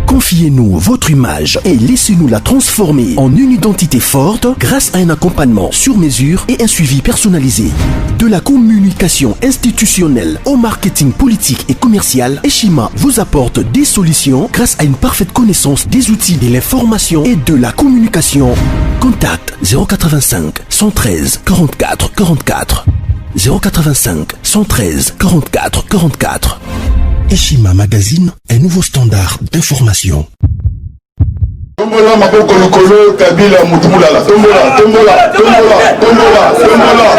Confiez-nous votre image et laissez-nous la transformer en une identité forte grâce à un accompagnement sur mesure et un suivi personnalisé. De la communication institutionnelle au marketing politique et commercial, Eshima vous apporte des solutions grâce à une parfaite connaissance des outils de l'information et de la communication. Contact 085 113 44 44 085 113 44 44. Eshima Magazine, un nouveau standard d'information. Tombola maboko lokolo Kabila Mutumulala. Tombola, tombola, tombola, tombola, tombola,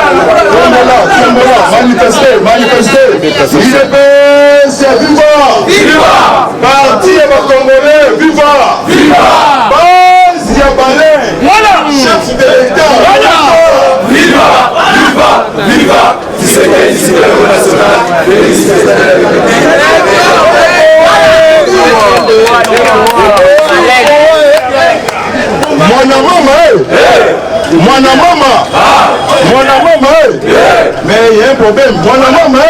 tombola, tombola, manifester, manifester. IDPS, viva! Viva! Parti et Congolais, viva! Viva! Base Yabalais, voilà! Chef de l'État, voilà! Viva! Viva! Viva! C'est le national. Mwana mama, mais il y a un problème. Mwana mama,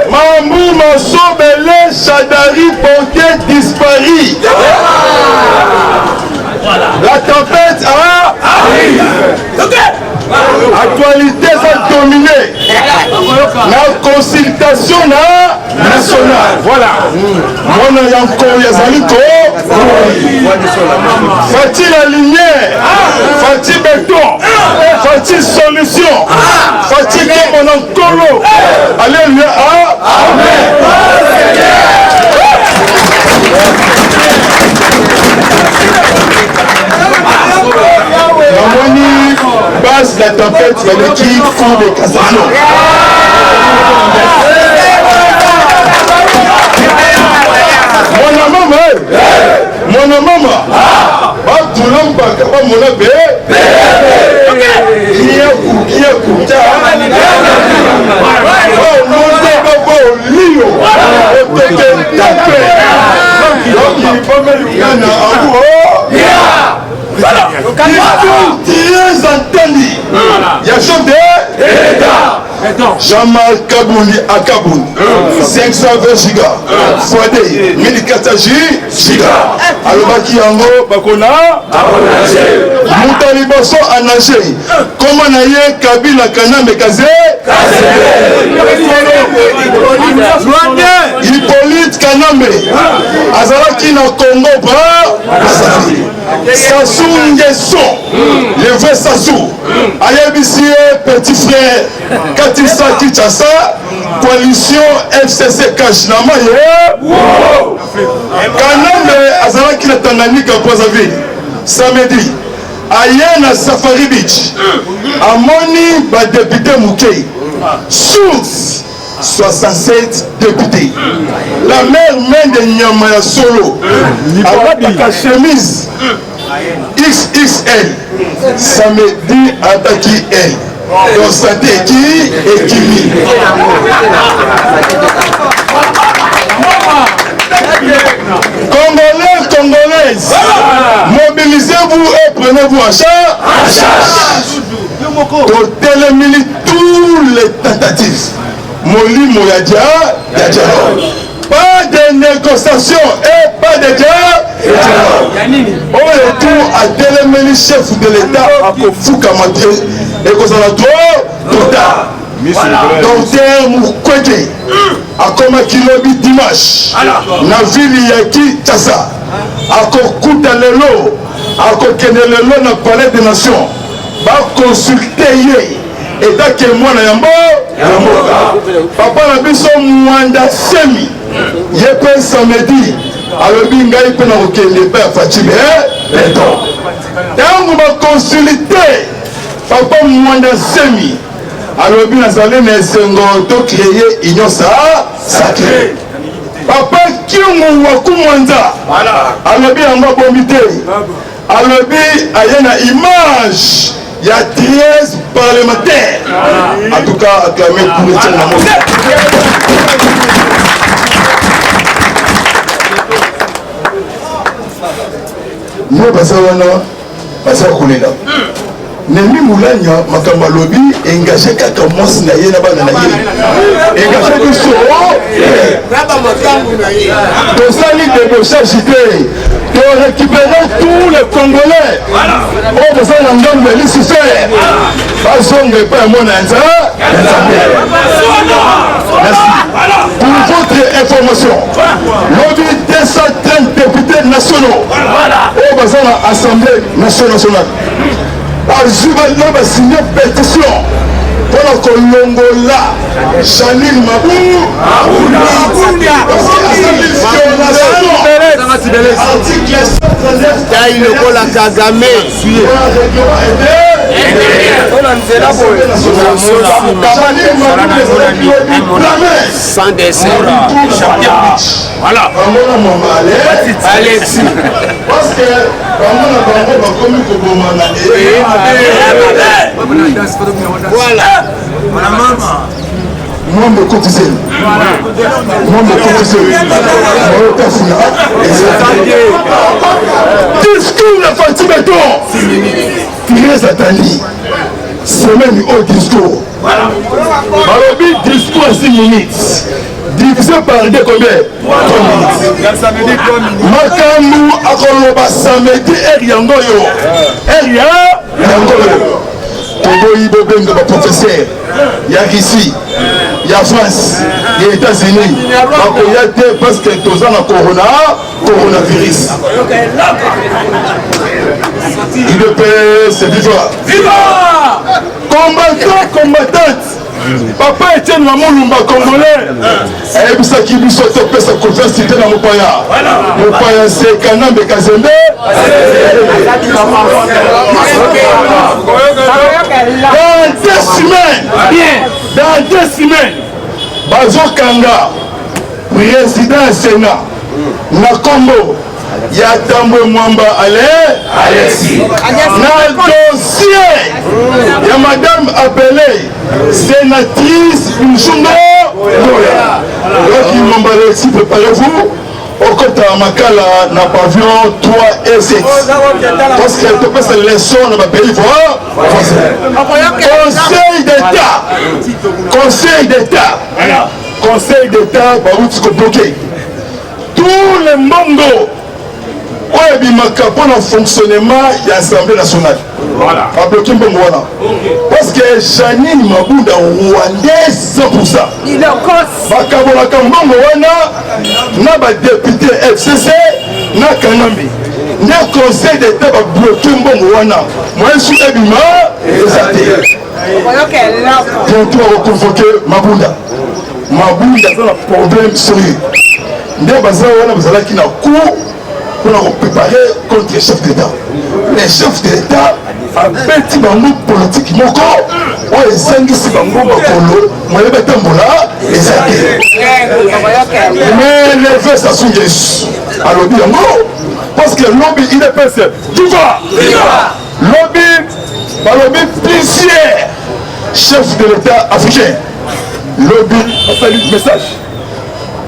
Mambo Masso, Belé, Chadari, porté, disparu. La tempête arrive. Actualité ça dominé. La consultation nationale. Voilà. Mon encore Yazaliko. Faut-il aligner? Faut-il béton? Faut-il solution? Faut-il que mon encolo? Alléluia. Amen. Mamoni base la tempête de l'équipe Cour de cassation. Mon maman, Jamal Kabouni à Kaboun, 520 gigas, Fouadé, 1400 gigas. Alobaki Yango, Bakona, Moutalibaso à nager. Comment naye Kabila Kaname Kazé? Hippolyte Kaname, Azalaki na Congo, Sassou Nguesso, le vrai Sassou, Ayabissi, petit frère, Katissa Kichassa, coalition FCC Kashinama, Kaname, Azalaki na Tanganyika, Brazzaville, samedi, Ayen à Safari Beach, Amoni, député Moukei, source. 67 députés. La mère main de Nyamaya Solo avec la chemise XXL samedi attaqué elle. Donc santé qui et Kimi. Congolais, Congolaises, mobilisez-vous et prenez-vous en charge. Pour éliminer tous les tentatives. Molimo Yadia, pas de négociation et pas de dialogue. Au retour à déléminer chef de l'État à Kofouka Maté et Kozalato, Tota. Docteur Moukwete, à Komakilobi Dimash, Navili Yaki Tassa, à Kokuta Lelo, à Kokenelelo na Palais des Nations, va consulter. Et tant que moi na yambo papa na biso mwanda semi yepe samedi alobi ngai pe na kokende pe Fatima beton tango ba consulter papa mwanda semi alobi nazali na esengo to créer union sacrée papa kingu wakumwanza alobi yango bombi te alobi ayena image. Il y a 13 parlementaires. En tout cas, acclamé pour le tien d'amour. Nous passons à Koulela. Nemi Moulania, Makamba Lobby, engagé 4 mois, engagé que tosali débauchage te de récupérer tous les Congolais oyo tosali na ngambo ya lisifere bazonga epai ya mona ya Nzambe. Pour votre information, lobi 230 députés nationaux oyo baza na Assemblée nationale bazwi basigné pétition mpona kolongola Janine Mabunda article 139 lokola Kagame sans décès. Voilà. Alexis. Parce que voilà. Nombre cotisé. Discours de Fatih Béton. Très attendu. Semaine au discours. Balobi discours à 6 minutes. Divisé par deux combien? 3 minutes. Makamou akoloba samedi Eriangoyo. Eriangoyo. Toboyi bobenga ba professeur. Ya ici. Il y a France, il y a États-Unis. Il y a deux parce que tous ans coronavirus. UDPS, c'est viva. Viva! Combattante. Papa Etienne Mamulumba Congolais. Et puis ça qui lui saute au pèse à confiance, c'était dans mon paya. Mon paya c'est Kanambe Kazembe. Dans 2 semaines, Bazo Kanga, président du Sénat, na Congo, Yatambo Mwamba Alexis. Na dossier, il y a madame appelée sénatrice Mchungo. Donc, Mwamba Alexis, préparez-vous. Au côté de Makala, na pavillon 3 et 6. Parce qu'elle te passe les leçons dans le pays. Conseil d'État, Baroutiko bloqué. Tous les Mongo, ouais, bimaka pour le fonctionnement de l'Assemblée nationale. Voilà. A bloqué Mbongwana. Parce que Janine Mabunda rwandaise 100%. Il est en cause. Bakabola Kambongwana, n'a pas député FCC, n'a Kanambi. N'a conseil d'État va bloquer Mbongwana. Moi je suis Ebima et ça t'est. Bientôt on va convoquer Mabunda. Mabunda c'est un problème sérieux. N'a pas ça vous allez qui n'a cours pour préparer contre les chefs d'État. Les chefs d'État a petit bango politique moko o ezangisi bango bakolo moye batambola ezate mais les vœux ça sont Jésus alobi yango parce que lobby il est passé tu vois lobby balobi plusieurs chefs de l'État africain lobby a salué message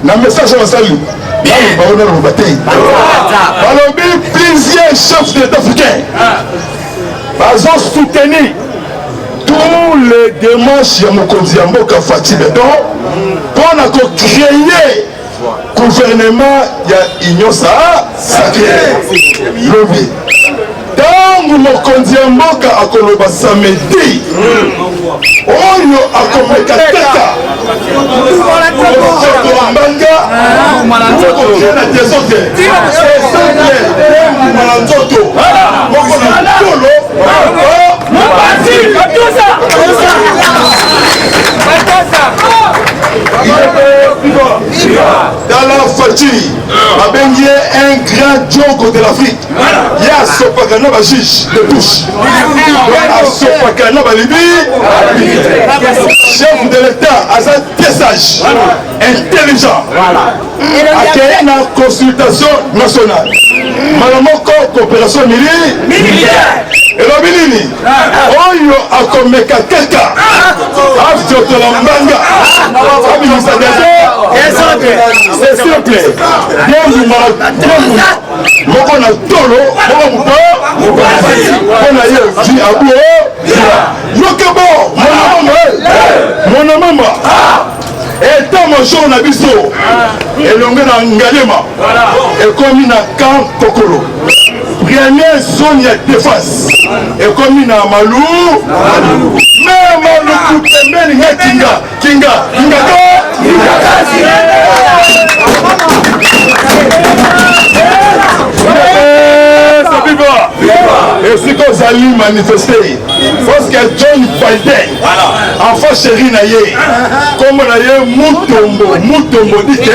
na message va saluer balobi plusieurs chefs d'État africains ont soutenu tous les démarches de Mokonzi Mboka Fatih Béton pour créer gouvernement de l'Union sacrée. Lobby. Tant Mokonzi Mboka a koloba samedi, Oyo a komeka tata. Dans la Fatih, un grand joke de l'Afrique. Il y a Sopakana juge de touche. Sopakana Libi, chef de l'État, à sa tessage, intelligent. À une consultation nationale. Malamoko, coopération militaire. Et le Bilini, Oyo a comme quelqu'un. After la manga. C'est simple. Moko na tolo, moko na ye vi abuo. Yokebo, mon maman. Et Tom aéroport na biso elonge na Ngalema ekomi na camp Kokolo. Première zone ya défense ekomi na Malu. Même le coup pembeni ya Kinga et ce qu'on allait manifester parce que John Biden enfant chéri na ye comme na ye Mutombo dit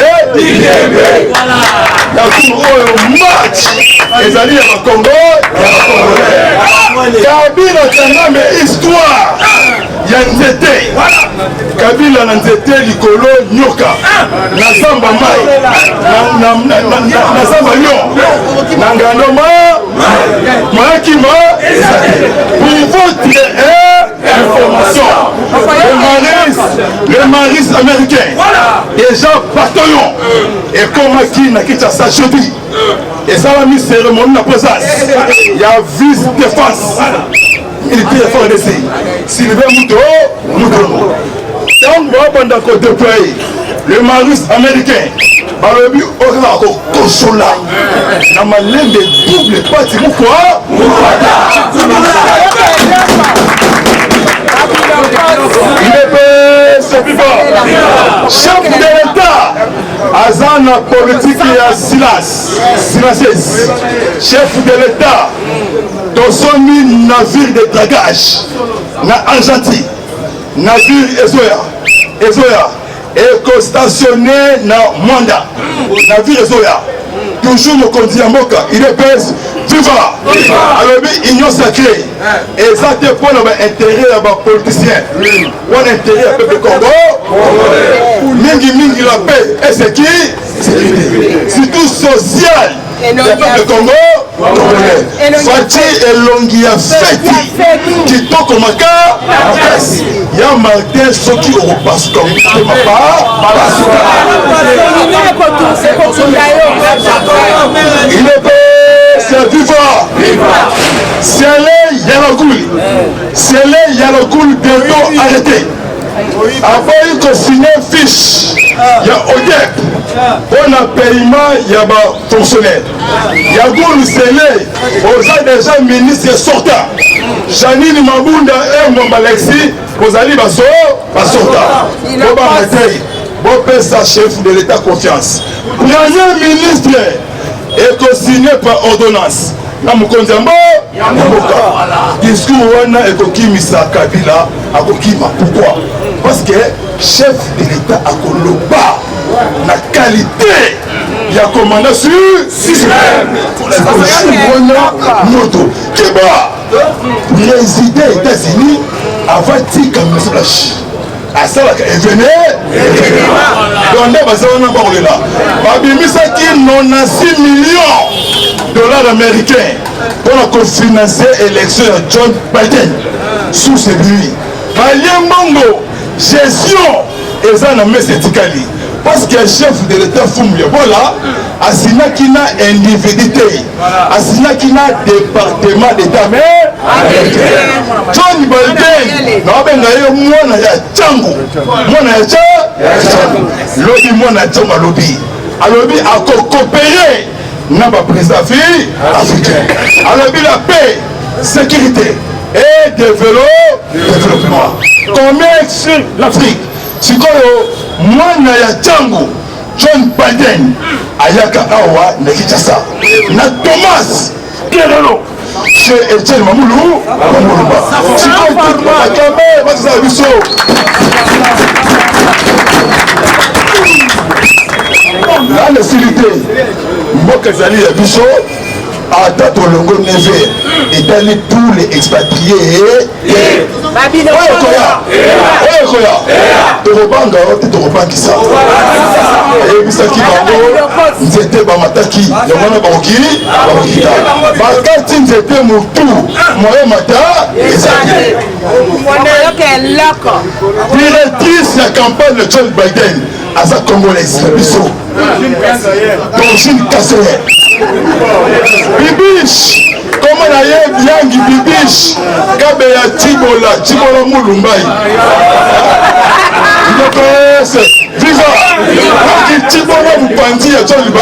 match ezali ya Congo Kabila tanga histoire ya nzete Kabila na nzete likolo nyoka na samba mai na samba lion na ngandoma Moyakima pour votre information le maris américain déjà bataillon et comme qui n'a quitté sa jeudi et ça a mis cérémonie la présence il y a vice-défense militaire fort d'essai Sylvain Mouto donc on va déployer le maris américain balobi okako kosola na malende double parti pourquoi il est chef de l'État azana politique ya Silas chef de l'État dans son navire de dragage na Argentine navire Ezoya et stationné na Mwanda navire Ezoya toujours le conduit à Moka il est pèse viva alors union sacrée et ça te pour l'intérêt à ma politicien ou intérêt à peuple Congo mingi la paix et c'est qui surtout social le peuple Congo Fati et Longia Feti qui toque au Maka il y a Martin Soki au repas comme il est c'est vivant c'est allé Yalagoul bientôt arrêté avant il faut signer fiche il y a ODEP pour le paiement il y a des fonctionnaires Yagoul Sélé aux déjà ministre sortant Janine Mabunda et Mwambalexi vous allez sortant pour arrêter bon sa chef de l'État confiance premier ministre et co-signé par ordonnance na Mukonzambo discours wana ekokimisa Kabila akokima pourquoi parce que chef de l'État akoloba na qualité ya commandant sur système moto keba président États-Unis avant tika message asalaka événement donc bazana bakolela babimisaki 96 millions dollars américains pour financer l'élection de John Biden sous ses buts. Bongo gestion et ça n'a pas été parce que le chef de l'État Foumouya, voilà, Asina qui n'a individualité, Asina qui n'a département d'État, mais John Biden, moi na ya Tchango, moi na ya Tchango, lobby moi na Tchango lobby, lobby a coopéré, n'a pas président africain, lobby la paix, sécurité et développement. Combien sur l'Afrique? Sikoyo mwana ya Tchango John Biden ayaka awa na Kinshasa na Thomas Kerelo chez Etienne Mamulu Sikoyo akame baza biso la facilité mboka zali ya biso ata tolongo neve etali tous les expatriés oyo tokobanga te tokobangisa eyebisaki bango nzete bamataki yango wana bakokita bakati nzete motu moye mata ezali directrice ya campagne de John Biden aza congolaise na biso d'origine kaseye bibish comme na ye biangi bibish kabe ya tibola mulumbai viva mopanzi ya John Liba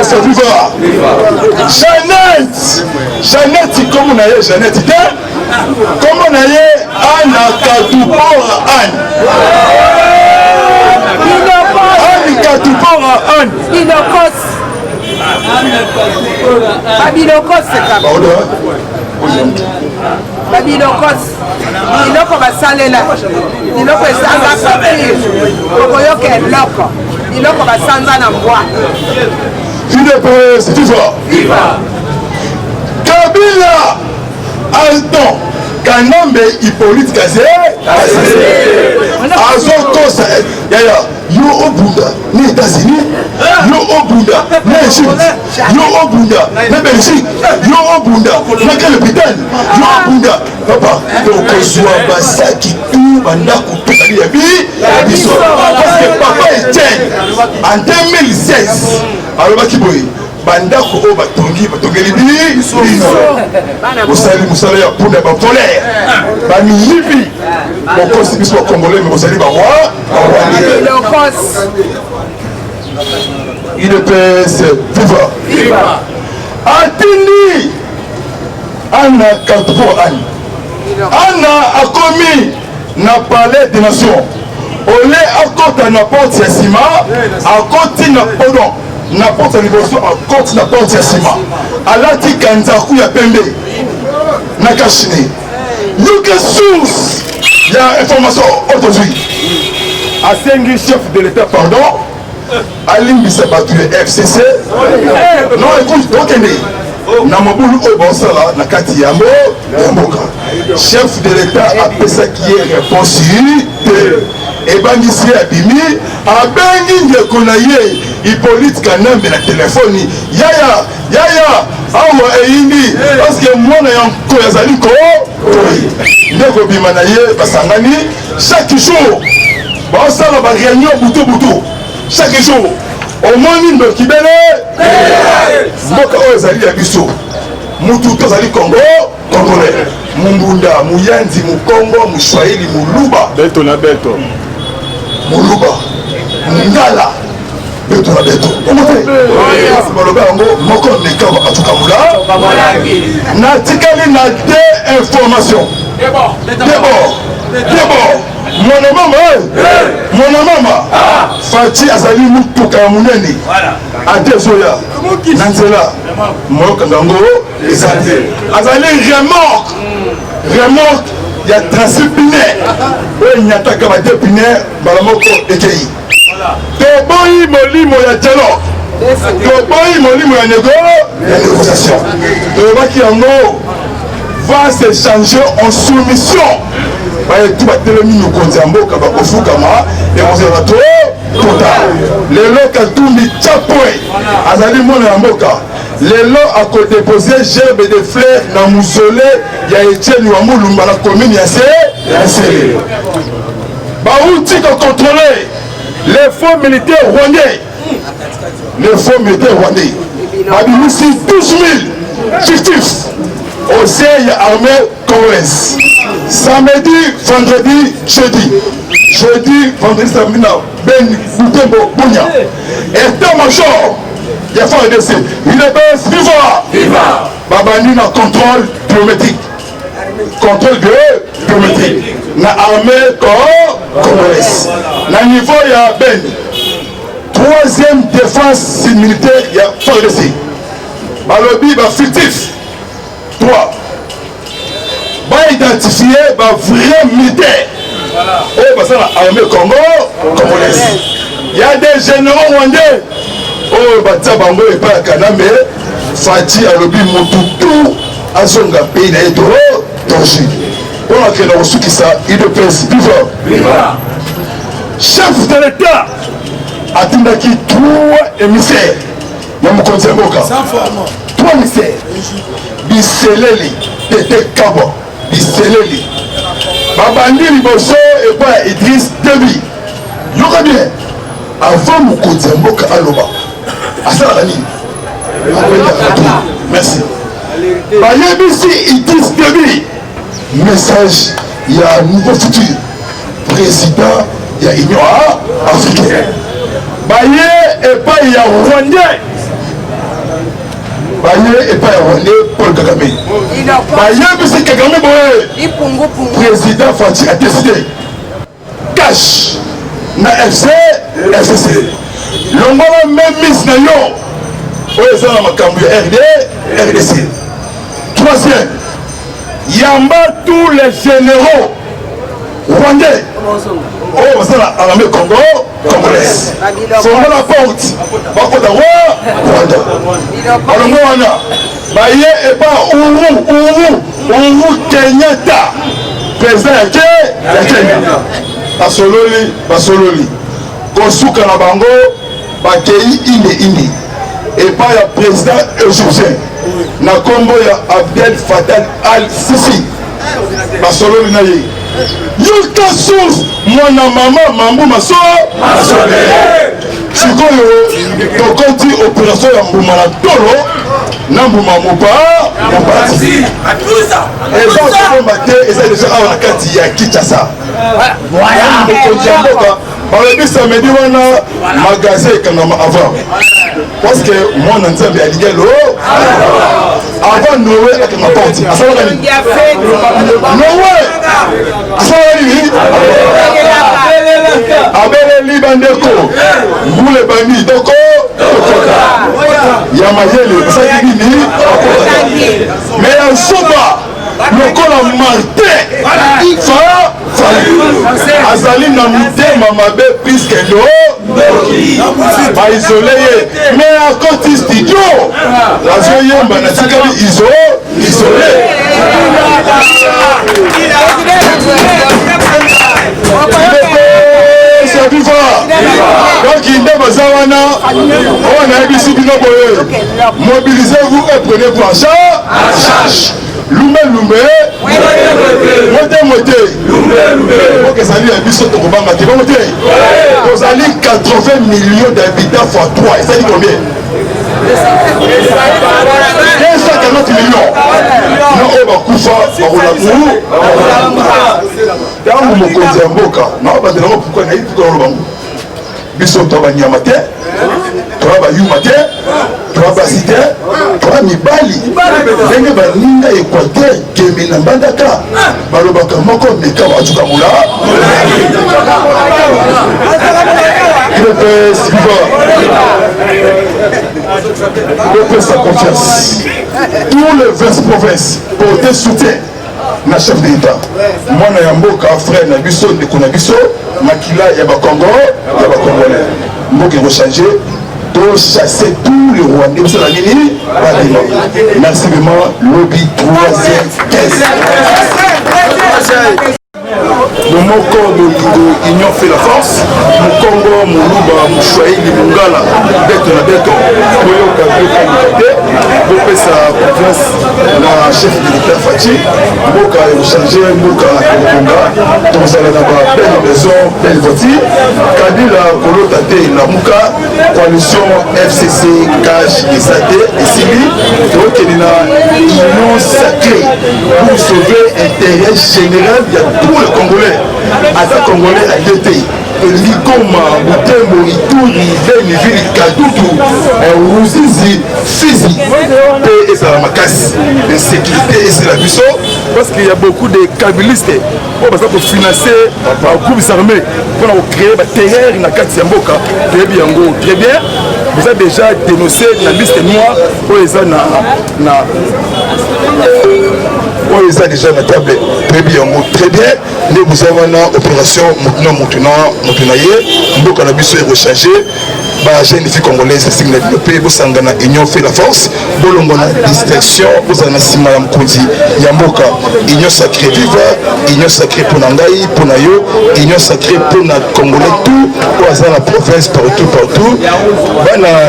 c'est vivant. Jeannette comme on a eu Jeannette comme on a eu Anna Katupora Anne Katupora Anne Babilokos c'est comme Babilokos biloko basalela biloko esanza papir okoyoka eloko biloko basanza na mbwa c'est vivant. Kabila Alton Kanambe Hippolyte Kazé Azokosa yaya yo Obunda ni États-Unis yo Obunda ni Égypte yo Obunda ni Belgique yo Obunda na quel hôpital yo Obunda papa tokozwa basaki tout bandako tozali ya biso parce que papa Etienne en 2016 alobaki boye bandako oyo batongeli bino bosali mosala ya mpunda ya bapolaire bamilibi bokosi biso bacongolais me bozali baroi UDPS viva atindi Anna Katupora Anne Anna akomi na palais des nations ole akota na porte ya nsima akoti na pardon na porte ya liboso akoti na porte ya nsima alati kanzaku ya pembe na kashine yoke source ya information aujourd'hui asengi chef de l'état pardon alimbisa bato ya FCC non écoute tokende na mobulu oyo baosala na kati ya mboka chef de l'état apesaki ye réponse te ebangisi ye abimi abengi ndeko na ye Hippolyte Kanambe na telefoni yaya awa eyindi parce que mwana ya nkoyo azali ndeko bima na ye basangani chaque jour baosala baréunion butu chaque jour omoni ndokibele mboka oyo ezali ya biso mutu tozali congolais mumbunda muyanzi mukongo muswahili muluba beto na beto muluba mungala beto na beto omote baloba yango moko nekaba atukamula natikali na deux informations d'abord mwana mama Fati azali mutuka ya munene atezoya na nzela moyoka ngango ezali azali remorque ya transipinaire oyo enyataka badepinaire mbala moko ekei toboyi molimo ya dialogue toboyi molimo ya négociation toyebaki yango va se changer en soumission bayetu batelemi mikonzi ya mboka bakofukama ekozala tota lelo Katumbi Tchapoe azali mwana ya mboka lelo akodepose gerbe de fleur na musole ya Etienne wa Mulumba na commune ya Sele bauti kocontrôler les faux militaires rwandais babimisi 12 000 fictifs au sein ya armée congolaise samedi, vendredi, jeudi, vendredi, samedi, Ben Boutembo, Bounia. État-major, il y a fait un décès. Il est viva. Babani na contrôle biométrique. Na armée congolaise. Na niveau, il y a Ben. Troisième défense militaire, il y a fait un décès. Balobi, fictif. 3. Identifier vrai militaire au l'armée congolaise. Il y a des généraux rwandais au Batia Bango et pas Kanambe Fati Alobi Motutu Azonga pays naïto danger. On a créé la ressource qui ça il de pèse vivant. Chef de l'État a dit 3 émissaires. Il y a mon conseil Boka. 3 émissaires. Biseleli, Tete Kabo. Biseleli babandi liboso epa Idriss Déby yoka bien avant mokonzi ya mboka aloba asalaka nini merci bayebisi Idriss Déby message ya nouveau futur président ya Union africaine. Baye et pas ya Rwandais. Baye et pas ya Rwandais Paul Kagame. Baye monsieur Kagame boye. Président Fati a décidé cash na FC FCC. Longola même Miss na yo. Oyo za na makambo ya RDC. Troisième, yamba tous les généraux rwandais. Oh, c'est l'armée Congo, congolaise. Sont la porte. Bako d'Awa, Rwanda. Alors, moi, Baye et pas Ouru Kenyatta. Président ya Kenya. Basololi. Kosuka na bango, bakei ine. Et pas le président égyptien. Na kombo ya Abdel Fattah al-Sisi. Basololi na ye. Yuka source mwana mama mambo maso sikoyo tokoti opération ya mbuma na tolo na mbuma mopa ya parti eza komba te eza déjà awa na kati ya Kinshasa mokonzi ya mboka balobi samedi wana magasin ekangama avant parce que mwana nzambe aligelo avant Noé akanga porte asalaka nini Noé asalaka nini abeleli bandeko mbule bani toko ya mayele asalaki nini mais ya soba lokola Martin azali na mitema mabe puisque no baisole ye mais akoti studio azoyemba na tikali isole donc il ne baza wana on a ebisi bino boye mobilisez-vous et prenez-vous en charge Lumbe moté ok ezali ya biso tokobanga te moté tozali 80 millions d'habitants fois 3 ezali combien 240 millions na oyo bakufa bakolamu ntango mokonzi ya mboka na obandelanga pourkui nayi pourkui olobango biso toa banyama te toa bayuma te toa basi te toa mibali ndenge baninga Équateur kemi na mbandaka balobaka moko meka bacuka mula sa confiance tous les 20 provinces porter soutien na chef d'État mwana ya mboka frère na biso ndeko na biso makila ya bakongo ya bakongolais mboka rechange to chasser tous les Rwandais c'est la nini merci vraiment lobby 3e caisse Momoko Molingo Union fait la force Mokongo Moluba Mouchouaïli Mungala Beto na Beto Koyoka Koyoka Bopé sa confiance la chef de l'État Fati Moka Changé Moka Konga Tozala Naba belle maison belle voiture Kadila Kolotate la Mouka coalition FCC Cash et Sate et Sili Tokenina Union sacrée pour sauver l'intérêt général de tous les Congolais. À ta Congolais à deux pays. Likoma, Butembo, Ituri, Beni, Vili, Kadutu, Ruzizi, Fizi, et ça la casse. L'insécurité et c'est la buisson. Parce qu'il y a beaucoup de kabilistes pour financer les groupes armés, pour créer des terreurs dans la carte Yamboka. Très bien, très bien. Vous avez déjà dénoncé la liste noire pour les gens on les a déjà à la table très bien. Nous vous avons une opération Moutunaye, nous avons rechargé. La jeune fille congolaise est développée, vous avez union fait la force, vous avez une distinction, vous avez un Mkondi, Yamboka, union sacrée viva, union sacrée pour Nangaï, pour Nayo, union sacrée pour les Congolais, tout, vous avez la province partout.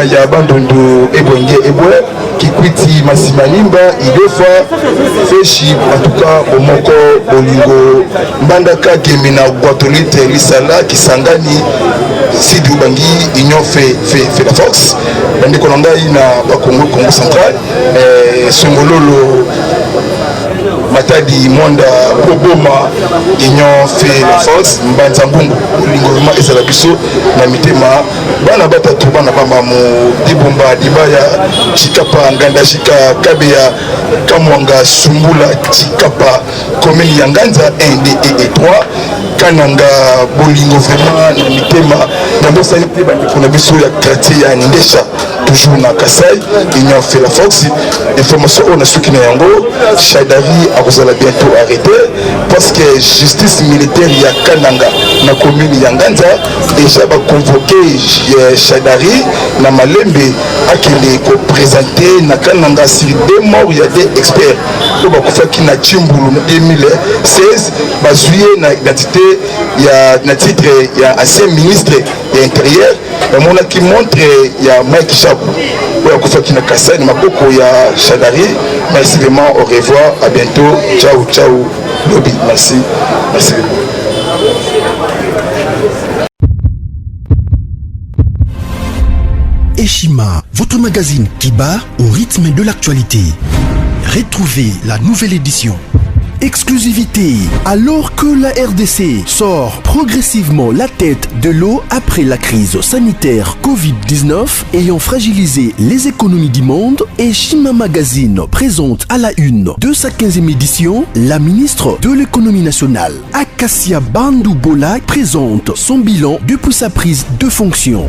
Il y a Bandondo, Ebouenge, Eboué, Kikwiti, Massimanimba, Idofa, Feshi, en tout cas, Omoko, Olingo, Mbandaka, Gemina, Guatolite, Lisala, Kisangani, Sidou Bangi, union fait la force. Dans les Colombes, il y a Congo central, Songololo, Matadi Mwanda Boboma Union fait la force Mbanzangungu Lingoma Ezalabiso na mitema bana batatu bana bamba mu Dibumba Dibaya Chikapa Nganda Chika Kabeya Kamwanga Sumbula Chikapa commune ya Nganza 1 2 et 3 Kananga Bolingo vraiment na mitema na bosalite bandeko na biso ya quartier ya Ndesha toujours na Kasai Union fait la force information on a ceux qui na yango Chadari a bientôt arrêté parce que justice militaire ya Kananga na commune ya Nganza déjà va convoquer Chadari na Malembe akende ko présenter na Kananga sur 2 morts il y a des experts to ba kufa ki na Chimbulu na 2016 bazuye na identité ya na titre ya ancien ministre de l'intérieur et mona qui montre ya Mike Chapu ya kufa ki na Kasai na maboko ya Chadari. Merci vraiment, au revoir, à bientôt, ciao ciao Lobby, merci beaucoup. Eshima, votre magazine qui bat au rythme de l'actualité. Retrouvez la nouvelle édition. Exclusivité, alors que la RDC sort progressivement la tête de l'eau après la crise sanitaire Covid-19 ayant fragilisé les économies du monde, Eshima Magazine présente à la une de sa 15e édition la ministre de l'économie nationale, Acacia Bandou Bola, présente son bilan depuis sa prise de fonction.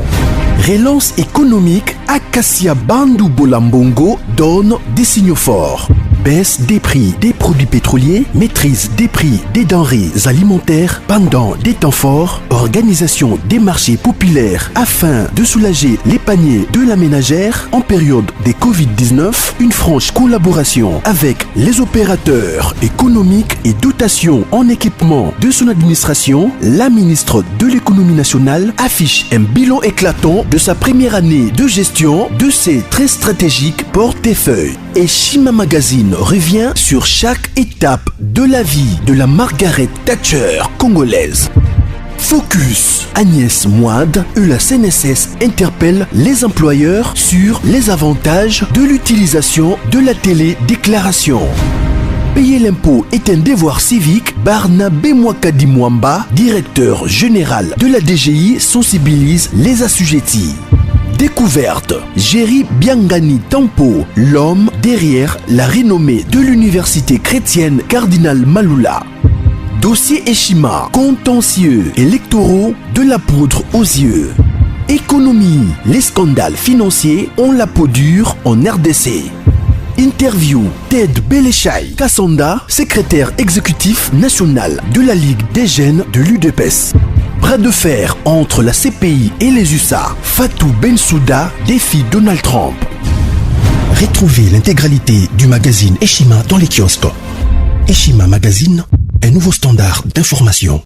Relance économique, Acacia Bandou Bola Mbongo donne des signaux forts. Baisse des prix des produits pétroliers, maîtrise des prix des denrées alimentaires pendant des temps forts, organisation des marchés populaires afin de soulager les paniers de la ménagère en période de Covid-19, une franche collaboration avec les opérateurs économiques et dotation en équipement de son administration, la ministre de l'économie nationale affiche un bilan éclatant de sa première année de gestion de ses très stratégiques portefeuilles. Eshima Magazine revient sur chaque étape de la vie de la Margaret Thatcher congolaise. Focus, Agnès Moide et la CNSS interpellent les employeurs sur les avantages de l'utilisation de la télédéclaration. Payer l'impôt est un devoir civique. Barnabé Mwakadi Mwamba, directeur général de la DGI, sensibilise les assujettis. Découverte, Jerry Biangani Tampo, l'homme derrière la renommée de l'université chrétienne Cardinal Malula. Dossier Eshima, contentieux électoraux, de la poudre aux yeux. Économie, les scandales financiers ont la peau dure en RDC. Interview, Ted Belechai Kassanda, secrétaire exécutif national de la Ligue des jeunes de l'UDPS. Bras de fer entre la CPI et les USA. Fatou Bensouda défie Donald Trump. Retrouvez l'intégralité du magazine Eshima dans les kiosques. Eshima Magazine, un nouveau standard d'information.